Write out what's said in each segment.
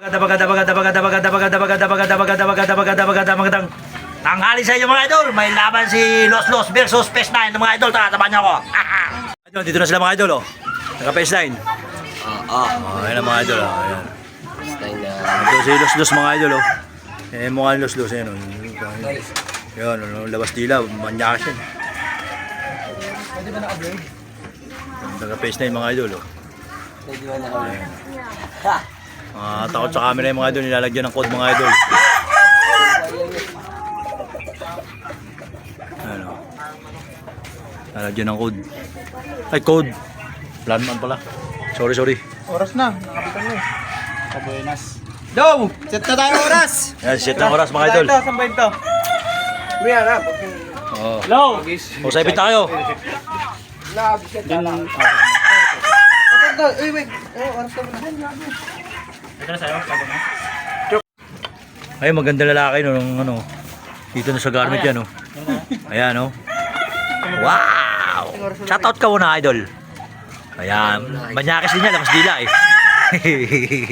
Magandang tanghali sa inyo mga idol. May laban si Los versus PS9 mga idol. Tatabahan niyo ako. Idol, dito na sila mga idol. Naka PS9. Ayan ang mga idol. Ayan. Ito si Los mga idol. Mukha ni Los. Ayan. Ayan, labas dila. Manyakas yan. Pwede ba naka-blade? Naka PS9 mga idol. Pwede ba naka-blade? Takot sa camera yung mga idol, nilalagyan ng code mga idol. Ano? Nilalagyan ng code. Ay, code. Plan man pala. Sorry. Oras na, nakabitan mo eh. Kabuenas. Go! Set na tayo oras! Yan, set ng oras mga idol. Saan ba ito? Kuya na. Hello! O, saibit na kayo. Diyan lang. Ito, wait. Oras na ba? Ito na sa'yo, sabi na. Ay, maganda lalaki no, dito na sa garment yan, no. Ayan, no. Wow! Shoutout ka muna, idol. Ayan, manyakis din yan, labas dila eh.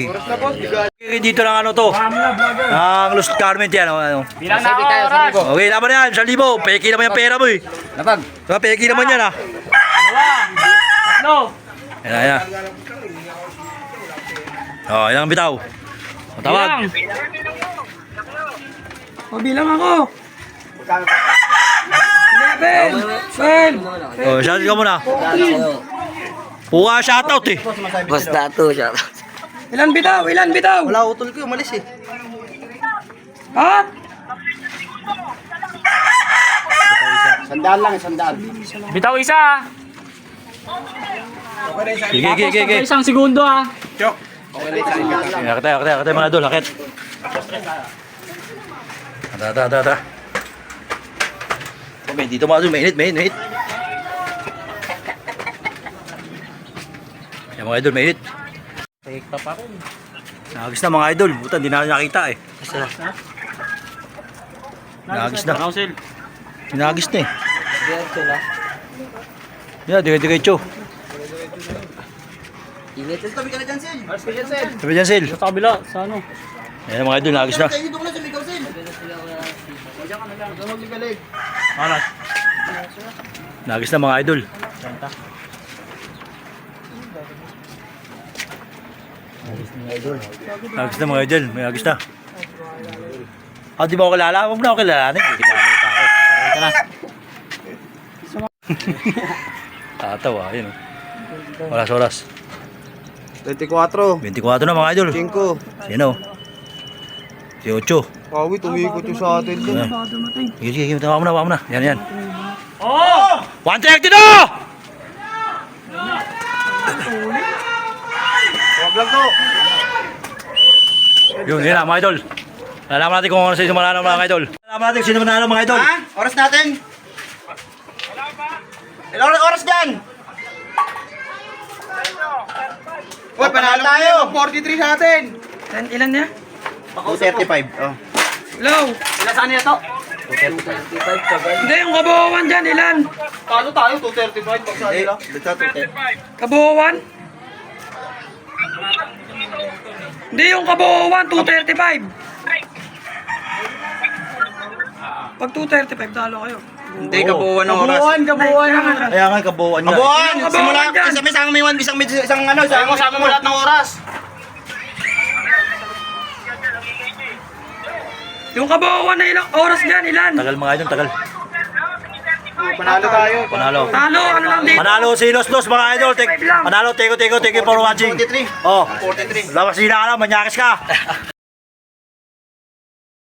Oras na po, bigal. Dito lang ano to. Ang lost garment yan, ano. Bilang na oras. Okay, naman yan, 1,000. Peki naman yung pera mo eh. Lapag. Peki naman yan, ah. No. Ayan. Oh, ilang bitaw. Tawag. Bilang ako. 11. 12. Oh, shoutout ka muna. Puka shoutout eh. Basta to siya. Ilan bitaw? Wala utol ko, umalis eh. Ha? Sandaan. Bitaw isa. Sige. Isang segundo ah. Akit mga idol, akit. Ata. Okay, dito mga idol, mainit. Yan mga idol, mainit. Take pa rin. Nagagis na mga idol, buta, hindi na nakita eh. Nagagis na. Nagagis na eh. Yan, diretso. Init. Tabi ka na dyan, Sil. Sabi dyan, Sil. Sa kabila, sa ano? Yan mga idol, nagagis na. Dito ko na sa Mikaw, Sil. Alas. Nagagis na mga idol. Nagagis na mga idol, may nagagis na. Di ba ako kilala? Huwag mo na ako kilalanin. Kilala mo pa ako. Parang ka na. Tatawa, yun o. Oras. 24. 24 na mga idol. 5. Sino? Si Ocho. Kawit, umikot yung sa atin. Sige, tawa mo na. Yan. Oh! 130 na! Huwag lang to. Yun na mga idol. Lalaman natin kung sino manalo mga idol. Lalaman natin kung sino manalo mga idol. Ha? Oras natin? Ilang oras dyan? Uy, panalo tayo. 43 sa atin. Ilan niya? 235. Oh. Hello? Ilan saan niya to? Hindi, yung kabuuan dyan, ilan? Paano tayo? 235 pag saan nila? Dito 235. Kabuuan? Hindi, yung kabuuan, 235. Pag 235, talo kayo. Hindi, kabuuan ng oras. Kabuuan. Kaya nga kabuuan nga. Kabuuan! Kabuuan Simula, dyan. isang may isang ano, sama mo lahat ng oras. Yung kabuuan na ilang oras dyan, ilan? Tagal mga idol, tagal. Panalo tayo. Panalo. Talo, ano lang dito? Panalo si Los mga idol. Panalo, teko, thank you for watching. 43. Oh, 43. labas sila ka na, manyakis ka.